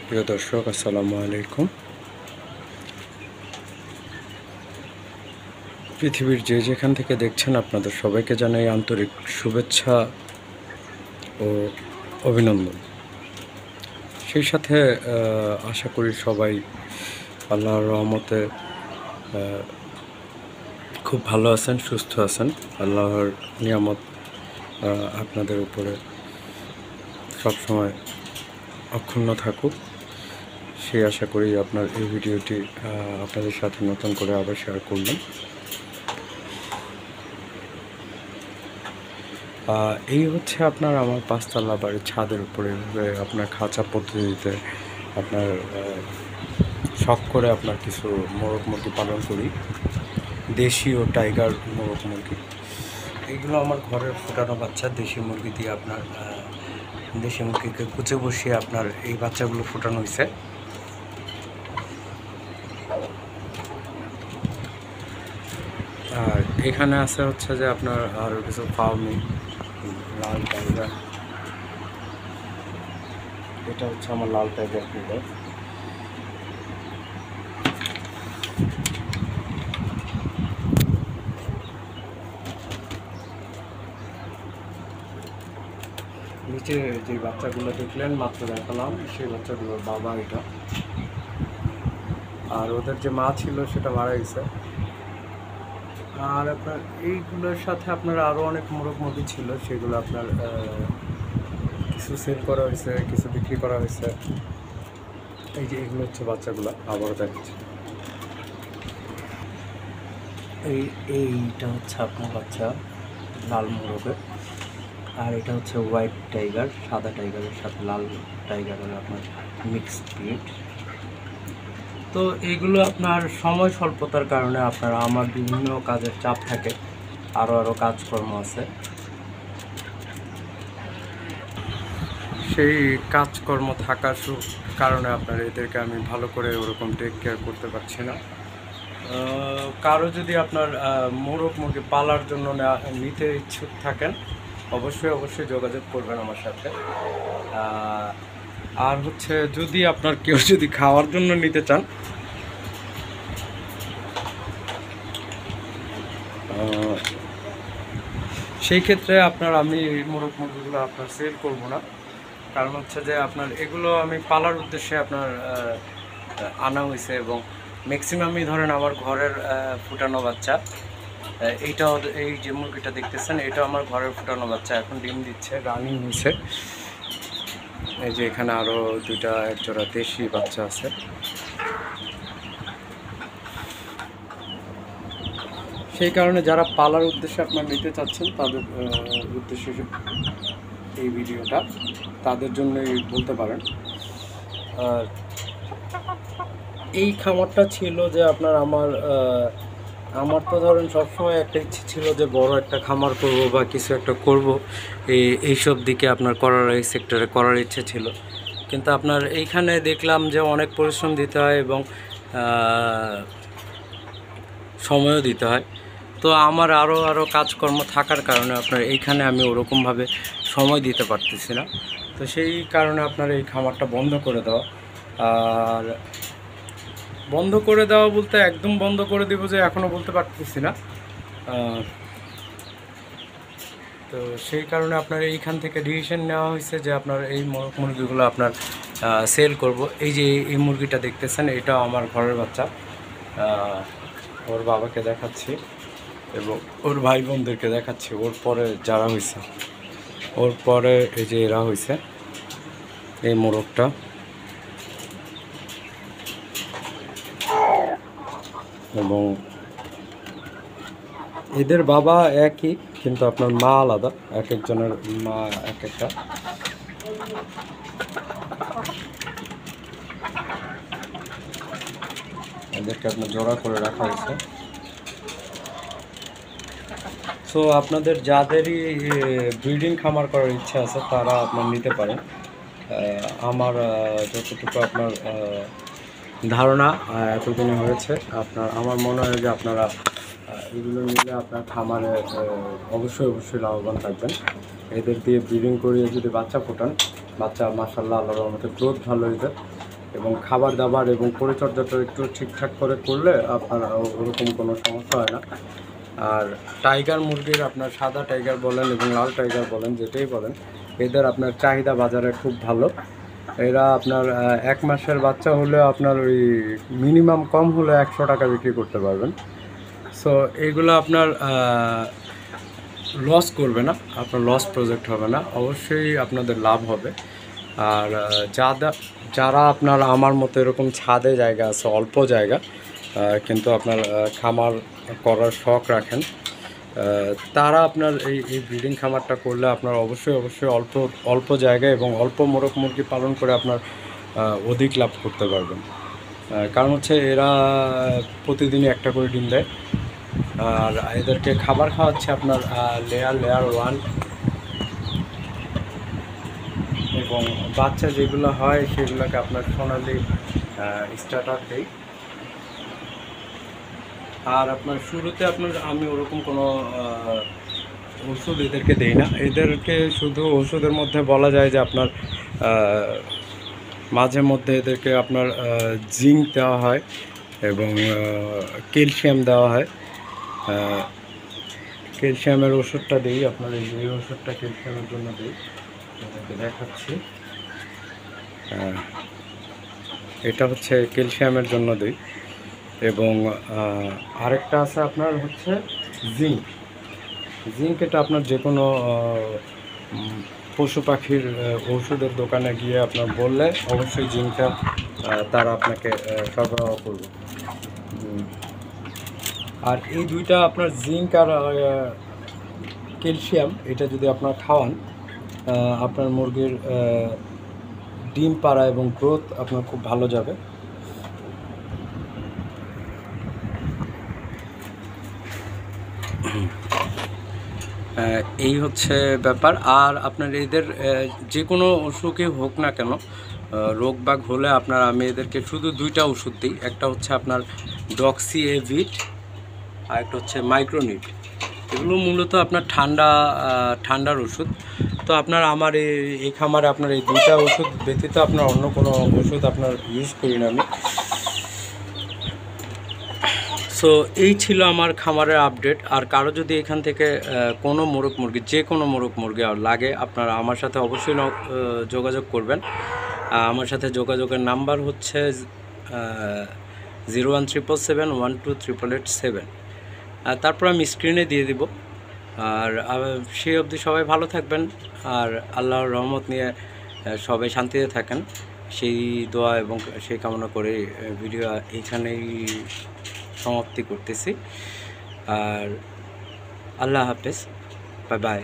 প্রিয় দর্শক, আসসালামু আলাইকুম। পৃথিবীর যে যেখান থেকে দেখছেন আপনাদের সবাইকে জানাই আন্তরিক শুভেচ্ছা ও অভিনন্দন। সেই সাথে আশা করি সবাই আল্লাহর রহমতে খুব ভালো আছেন, সুস্থ আছেন। আল্লাহর নিয়ামত আপনাদের উপরে সবসময় অক্ষুণ্ণ থাকুক, সেই আশা করি আপনার এই ভিডিওটি আপনাদের সাথে নতুন করে আবার শেয়ার করলাম। এই হচ্ছে আপনার আমার পাঁচতলা বাড়ির ছাদের উপরে আপনার খাঁচা পদ্ধতিতে আপনার শখ করে আপনার কিছু মোরগ মুরগি পালন করি, দেশি ও টাইগার মোরগ মুরগি। এইগুলো আমার ঘরের ফোটানো বাচ্চা। দেশি মুরগি দিয়ে আপনার দেশি মুরগিকে কুচে বসিয়ে আপনার এই বাচ্চাগুলো ফোটানো হয়েছে। আর এখানে আছে হচ্ছে যে আপনার আরও কিছু ফার্মি লাল টাইগার। এটা হচ্ছে আমার লাল টাইগার ফিডার। নিচে যে বাচ্চাগুলো দেখলেন মাত্র দেখালাম, সেই বাচ্চাগুলোর বাবা এটা। আর ওদের যে মা ছিল সেটা মারা গেছে। আর আপনার এইগুলোর সাথে আপনার আরও অনেক মোরগ মুরগি ছিল, সেগুলো আপনার কিছু সেল করা হয়েছে, কিছু বিক্রি করা হয়েছে। এই যে এগুলো হচ্ছে বাচ্চাগুলো, আবারও দেখাচ্ছি। এইটা হচ্ছে আপনার বাচ্চা লাল মোরগের। আর এটা হচ্ছে হোয়াইট টাইগার, সাদা টাইগারের সাথে লাল টাইগারের আপনার মিক্সড ব্রিড। তো এইগুলো আপনার সময় স্বল্পতার কারণে আপনার আমার বিভিন্ন কাজের চাপ থাকে, আরও কাজকর্ম আছে, সেই কাজকর্ম থাকার কারণে আপনার এদেরকে আমি ভালো করে ওরকম টেক কেয়ার করতে পারছি না। কারো যদি আপনার মোরগ মুরগি পালার জন্য নিতে ইচ্ছুক থাকেন, অবশ্যই যোগাযোগ করবেন আমার সাথে। আর হচ্ছে যদি আপনার কেউ যদি খাওয়ার জন্য নিতে চান, সেই ক্ষেত্রে আপনার আমি মোরগ মুরগিগুলো আপনার সেল করব না। কারণ হচ্ছে যে আপনার এগুলো আমি পালার উদ্দেশ্যে আপনার আনা হয়েছে, এবং ম্যাক্সিমামই ধরেন আমার ঘরের ফুটানো বাচ্চা। এইটাও, এই যে মুরগিটা দেখতেছেন, এটা আমার ঘরের ফুটানো বাচ্চা, এখন ডিম দিচ্ছে, রানিং হয়েছে। এই যে এখানে আরও দুইটা একজোড়া দেশি বাচ্চা আছে। সেই কারণে যারা পালার উদ্দেশ্যে আপনার নিতে চাচ্ছেন, তাদের উদ্দেশ্যে এই ভিডিওটা, তাদের জন্যই বলতে পারেন। আর এই খামারটা ছিল যে আপনার আমার তো ধরেন সবসময় একটা ইচ্ছে ছিল যে বড় একটা খামার করব বা কিছু একটা করব, এইসব দিকে আপনার করার, এই সেক্টরে করার ইচ্ছে ছিল। কিন্তু আপনার এইখানে দেখলাম যে অনেক পরিশ্রম দিতে হয় এবং সময়ও দিতে হয়। তো আমার আরও কাজকর্ম থাকার কারণে আপনার এইখানে আমি ওরকমভাবে সময় দিতে পারতেছি না। তো সেই কারণে আপনার এই খামারটা বন্ধ করে দেওয়া। আর বন্ধ করে দেওয়া বলতে একদম বন্ধ করে দেবো যে এখনও বলতে পারতেছি না। তো সেই কারণে আপনার এইখান থেকে ডিসিশন নেওয়া হয়েছে যে আপনার এই মোরগ মুরগিগুলো আপনার সেল করব। এই যে এই মুরগিটা দেখতেছেন, এটাও আমার ঘরের বাচ্চা। ওর বাবাকে দেখাচ্ছি এবং ওর ভাই বোনদেরকে দেখাচ্ছি। ওর পরে যারা হয়েছে, ওর পরে এই যে এরা হয়েছে, এই মোরগটা। এবং এদের বাবা একই, কিন্তু আপনার মা আলাদা, এক একজনের মা এক একটা। এদেরকে আপনার জোড়া করে রাখা হয়েছে। সো আপনাদের যাদেরই ব্রিডিং খামার করার ইচ্ছা আছে, তারা আপনার নিতে পারেন। আমার যতটুকু আপনার ধারণা এতদিনে হয়েছে, আমার মনে হয় যে আপনারা এগুলো নিলে আপনার খামারে অবশ্যই লাভবান থাকবেন। এদের দিয়ে ব্রিডিং করিয়ে যদি বাচ্চা ফোটান, বাচ্চা মাশাআল্লাহ আল্লাহর রহমতে গ্রোথ ভালো হয়েছে, এবং খাবার দাবার এবং পরিচর্যাটা একটু ঠিকঠাক করে করলে আপনার ওরকম কোনো সমস্যা হয় না। আর টাইগার মুরগির আপনার সাদা টাইগার বলেন এবং লাল টাইগার বলেন, যেটাই বলেন, এদের আপনার চাহিদা বাজারে খুব ভালো। এরা আপনার 1 মাসের বাচ্চা হলে আপনার ওই মিনিমাম কম হলে 100 টাকা বিক্রি করতে পারবেন। সো এইগুলো আপনার লস করবে না, আপনার লস প্রজেক্ট হবে না, অবশ্যই আপনাদের লাভ হবে। আর যারা আপনার আমার মতো এরকম ছাদে জায়গা আছে, অল্প জায়গা, কিন্তু আপনার খামার করার শখ রাখেন, তারা আপনার এই ব্রিডিং খামারটা করলে আপনার অবশ্যই অল্প অল্প জায়গায় এবং অল্প মোরগ মুরগি পালন করে আপনার অধিক লাভ করতে পারবেন। কারণ হচ্ছে এরা প্রতিদিনই একটা করে ডিম দেয়, আর এদেরকে খাবার খাওয়াচ্ছে আপনার লেয়ার 1, এবং বাচ্চা যেগুলো হয় সেগুলোকে আপনার সোনালি স্টার্টার দেই। আর আপনার শুরুতে আমি ওরকম কোনো ওষুধ এদেরকে দেই না। এদেরকে শুধু ওষুধের মধ্যে বলা যায় যে আপনার মাঝে মধ্যে এদেরকে আপনার জিঙ্ক দেওয়া হয় এবং ক্যালসিয়াম দেওয়া হয়। ক্যালসিয়ামের ওষুধটা দিই আপনার, এই ওষুধটা ক্যালসিয়ামের জন্য দিই, দেখাচ্ছি। এটা হচ্ছে ক্যালসিয়ামের জন্য দিই, এবং আরেকটা আছে আপনার হচ্ছে জিঙ্ক। এটা আপনার যে কোনো পশু পাখির ওষুধের দোকানে গিয়ে আপনার বললে অবশ্যই জিঙ্কটা তারা আপনাকে সরবরাহ করবে। আর এই দুইটা আপনার জিঙ্ক আর ক্যালসিয়াম, এটা যদি আপনার খাওয়ান, আপনার মুরগির ডিম পাড়া এবং গ্রোথ আপনার খুব ভালো যাবে। এই হচ্ছে ব্যাপার। আর আপনার এদের যে কোনো অসুখই হোক না কেন, রোগ বাগ হলে আমি এদেরকে শুধু 2টা ওষুধ দিই। একটা হচ্ছে আপনার ডক্সি এভিট, আর একটা হচ্ছে মাইক্রোনিট। এগুলো মূলত আপনার ঠান্ডার ওষুধ। তো আমার এই খামারে আপনার এই 2টা ওষুধ ব্যতীত আপনার অন্য কোনো ওষুধ ইউজ করি না আমি। সো এই ছিল আমার খামারের আপডেট। আর কারো যদি এখান থেকে কোনো মোরগ মুরগি, যে কোনো মোরগ মুরগি লাগে, আপনারা আমার সাথে অবশ্যই যোগাযোগ করবেন। আমার সাথে যোগাযোগের নাম্বার হচ্ছে 01777128887। তারপর আমি স্ক্রিনে দিয়ে দিব। আর সেই অবধি সবাই ভালো থাকবেন, আর আল্লাহর রহমত নিয়ে সবাই শান্তিতে থাকেন, সেই দোয়া এবং সেই কামনা করে ভিডিও এইখানেই সমাপ্তি করতেছি। আর আল্লাহ হাফেজ, বাই বাই।